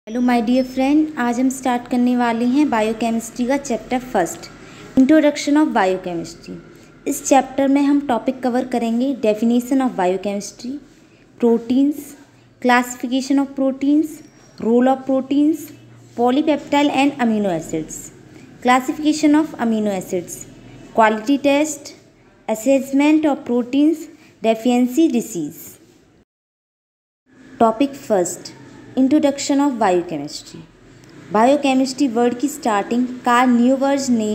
Hello my dear friend, आज हम start करने वाले हैं बायोकेमिस्ट्री का chapter first, introduction of biochemistry. इस चैप्टर में हम टॉपिक कवर करेंगे definition of biochemistry, proteins, classification of proteins, role of proteins, polypeptide and amino acids, classification of amino acids, quality test, assessment of proteins, deficiency disease. Topic first, introduction of biochemistry. Biochemistry word की starting Carl Neuberg ने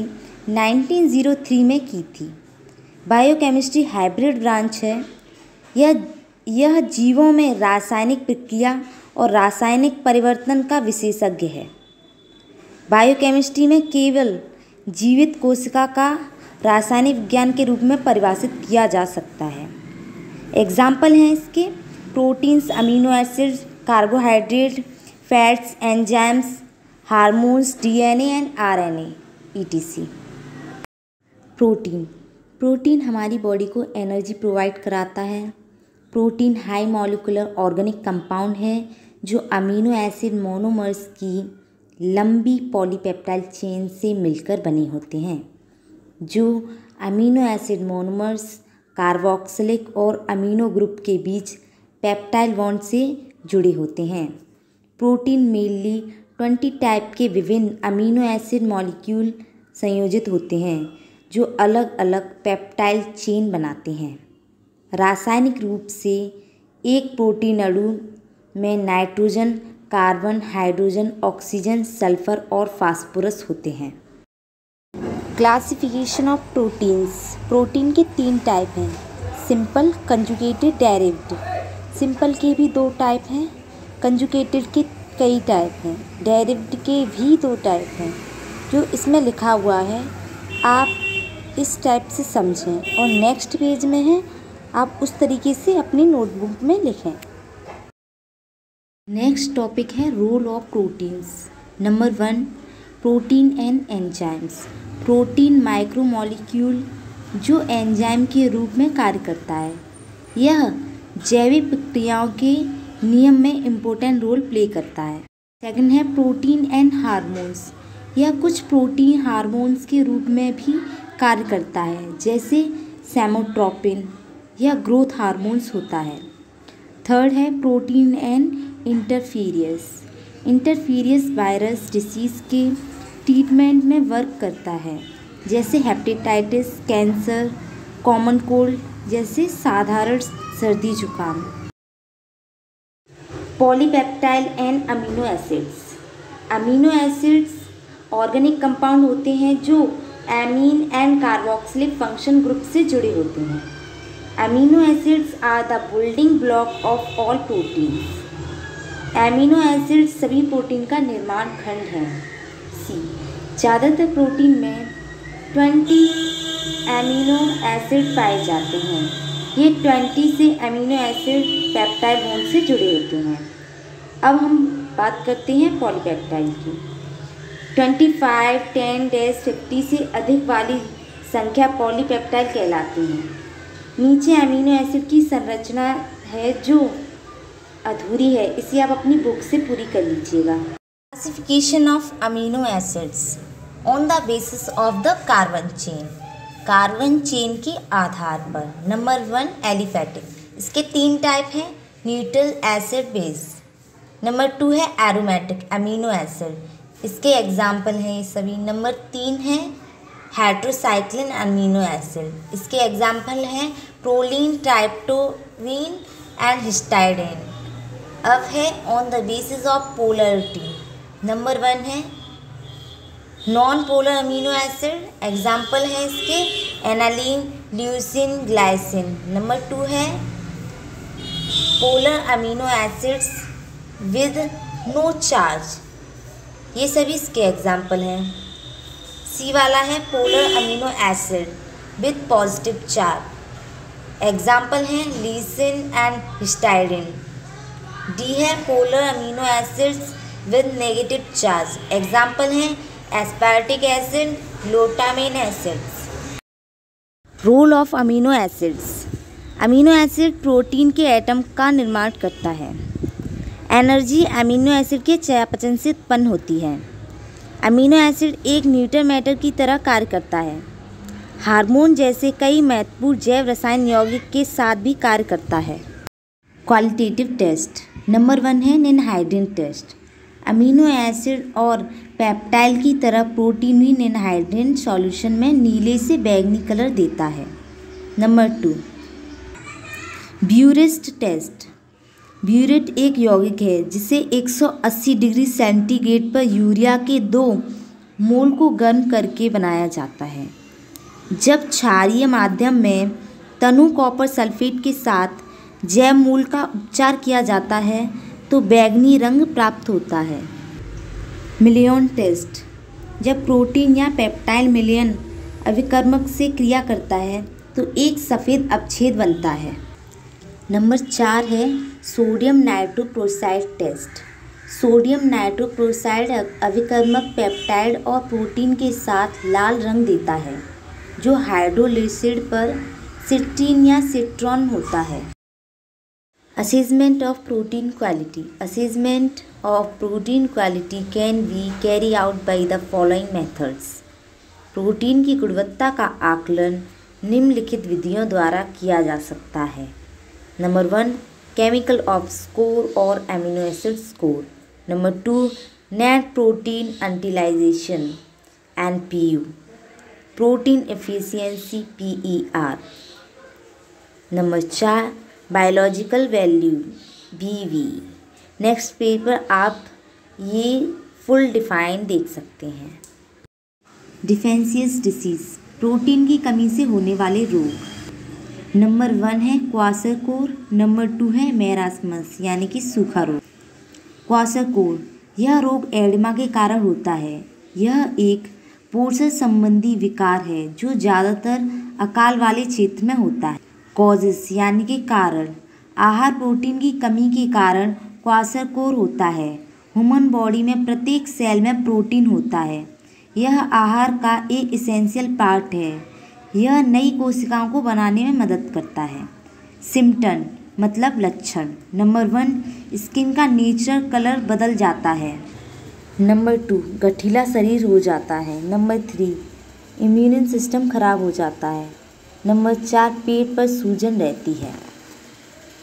1903 में की थी। Biochemistry hybrid branch है। यह जीवों में रासायनिक प्रक्रिया और रासायनिक परिवर्तन का विशेषज्ञ है। बायोकेमिस्ट्री में केवल जीवित कोशिका का रासायनिक विज्ञान के रूप में परिभाषित किया जा सकता है। एग्जाम्पल हैं इसके proteins, amino acids, carbohydrate, fats, enzymes, hormones, DNA and RNA etc. Protein हमारी बॉडी को एनर्जी प्रोवाइड कराता है। Protein high molecular organic compound है जो अमीनो एसिड मोनोमर्स की लंबी पॉलीपेप्टाइड चेन से मिलकर बने होते हैं। जो अमीनो एसिड मोनोमर्स कार्बोक्सिलिक और अमीनो ग्रुप के बीच पेप्टाइड बॉन्ड से जुड़े होते हैं। प्रोटीन मेनली 20 टाइप के विभिन्न अमीनो एसिड मॉलिक्यूल संयोजित होते हैं जो अलग अलग पेप्टाइड चेन बनाते हैं। रासायनिक रूप से एक प्रोटीन अणु में nitrogen, carbon, hydrogen, oxygen, sulphur और फास्फोरस होते हैं। Classification of proteins. प्रोटीन के 3 टाइप हैं, सिंपल, कंजुगेटेड, डेरिवेटिव। सिंपल के भी 2 टाइप हैं, कंजुगेटेड के कई टाइप हैं, डेरिवेटिव के भी 2 टाइप हैं। जो इसमें लिखा हुआ है आप इस टाइप से समझें और नेक्स्ट पेज में है आप उस तरीके से अपनी नोटबुक में लिखें। नेक्स्ट टॉपिक है role of proteins. Number 1, protein and enzymes. Protein micromolecule जो एंजाइम के रूप में कार्य करता है। यह जैविक प्रक्रियाओं के नियम में इम्पोर्टेंट रोल प्ले करता है। सेकंड है प्रोटीन एंड हार्मोन्स। यह कुछ प्रोटीन हार्मोन्स के रूप में भी कार्य करता है, जैसे सेमोट्रोपिन। यह ग्रोथ हार्मोन्स होता है। थर्ड है प्रोटीन एंड इंटरफेरियस। इंटरफेरियस वायरस डिसीज़ के ट्रीटमेंट में वर्क करता है, जैसे हेपेटाइटिस, कैंसर, कॉमन कोल्ड जैसे साधारण सर्दी जुकाम। Polypeptide and amino acids. Amino acids organic compound होते हैं जो amine and carboxylic function group से जुड़े होते हैं। Amino acids are the building block of all proteins. Amino acids सभी प्रोटीन का निर्माण खंड हैं। सी, ज़्यादातर प्रोटीन में 20 अमीनो एसिड पाए जाते हैं। ये 20 से अमीनो एसिड पेप्टाइड बॉन्ड से जुड़े होते हैं। अब हम बात करते हैं पॉलीपेप्टाइड की। 25, 10, 50 से अधिक वाली संख्या पॉलीपेप्टाइड कहलाती हैं। नीचे अमीनो एसिड की संरचना है जो अधूरी है, इसे आप अपनी बुक से पूरी कर लीजिएगा। Classification of amino acids on the basis of the carbon chain. Carbon chain के आधार पर। Number 1 aliphatic. इसके 3 टाइप हैं, न्यूट्रल, एसिड, बेस। नंबर 2 है एरोमेटिक अमीनो एसिड। इसके एग्जाम्पल हैं ये सभी। नंबर 3 है हेट्रोसाइक्लिन अमीनो एसिड। इसके एग्जाम्पल हैं प्रोलीन, ट्राइप्टोफैन एंड हिस्टाइडिन। अब है on the basis of polarity. Number 1 है non polar amino acid. Example है इसके एनालिन, ल्यूसिन, ग्लाइसिन। नंबर 2 है polar amino acids with no charge. ये सभी इसके एग्जाम्पल हैं। सी वाला है polar amino acid with positive charge. Example हैं लीसिन एंड हिस्टाइडिन। डी है polar amino acids with negative charge. Example हैं aspartic acid, glutamine acids. Role of amino acids. Amino acid protein के atom का निर्माण करता है। एनर्जी अमीनो एसिड के चयापचय से उत्पन्न होती है। अमीनो एसिड एक न्यूट्रल की तरह कार्य करता है। हार्मोन जैसे कई महत्वपूर्ण जैव रसायन यौगिक के साथ भी कार्य करता है। क्वालिटेटिव टेस्ट नंबर 1 है निनहाइड्रिन टेस्ट। अमीनो एसिड और पेप्टाइड की तरह प्रोटीन भी निनहाइड्रिन सॉल्यूशन में नीले से बैंगनी कलर देता है। Number 2 burette test. ब्यूरेट एक यौगिक है जिसे 180 डिग्री सेंटीग्रेड पर यूरिया के 2 मोल को गर्म करके बनाया जाता है। जब क्षारीय माध्यम में तनु कॉपर सल्फेट के साथ जैव मूल का उपचार किया जाता है तो बैंगनी रंग प्राप्त होता है। Millon test. जब प्रोटीन या पेप्टाइड मिलियन अभिकर्मक से क्रिया करता है तो एक सफ़ेद अपछेद बनता है। नंबर 4 है sodium nitrochloride test. Sodium nitrochloride अभिकर्मक peptide और प्रोटीन के साथ लाल रंग देता है जो हाइड्रोलिसिड पर सिट्रीन या सिट्रॉन होता है। Assessment of protein quality. Assessment of protein quality can be carry out by the following methods. Protein की गुणवत्ता का आकलन निम्नलिखित विधियों द्वारा किया जा सकता है। नंबर 1 केमिकल ऑफ स्कोर और amino acid score. Number 2 net protein utilization NPU, protein efficiency PER। Number 4 biological value BV। Next page पर आप ये फुल डिफाइन देख सकते हैं। डिफेंशियस डिसीज, प्रोटीन की कमी से होने वाले रोग। नंबर 1 है क्वाशरकोर। नंबर 2 है मेरास्मस यानी कि सूखा रोग। क्वाशरकोर यह रोग एडिमा के कारण होता है। यह एक पोषण संबंधी विकार है जो ज़्यादातर अकाल वाले क्षेत्र में होता है। कॉजेस यानी कि कारण, आहार प्रोटीन की कमी के कारण क्वाशरकोर होता है। ह्यूमन बॉडी में प्रत्येक सेल में प्रोटीन होता है। यह आहार का एक एसेंशियल पार्ट है। यह नई कोशिकाओं को बनाने में मदद करता है। सिम्टम मतलब लक्षण। नंबर 1 स्किन का नेचुरल कलर बदल जाता है। नंबर 2 गठीला शरीर हो जाता है। नंबर 3 इम्यून सिस्टम खराब हो जाता है। नंबर 4 पेट पर सूजन रहती है।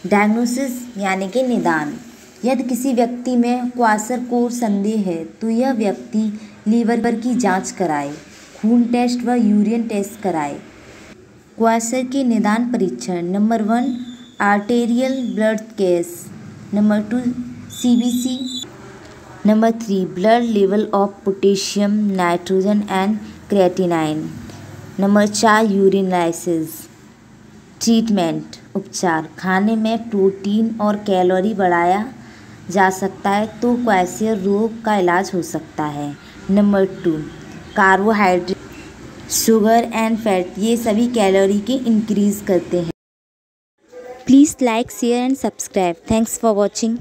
डायग्नोसिस यानी कि निदान। यदि किसी व्यक्ति में क्वाशरकोर संदेह है तो यह व्यक्ति लीवर की जांच कराए, खून टेस्ट व यूरिन टेस्ट कराए। क्वाशर के निदान परीक्षण। Number 1 arterial blood case. Number 2 CBC। Number 3 blood level of potassium, nitrogen and creatinine. Number 4 यूरिनालिसिस। Treatment उपचार, खाने में प्रोटीन और कैलोरी बढ़ाया जा सकता है तो क्वाशर रोग का इलाज हो सकता है। Number 2 carbohydrate, sugar and fat ये सभी कैलोरी के इंक्रीज करते हैं। Please like, share and subscribe. Thanks for watching.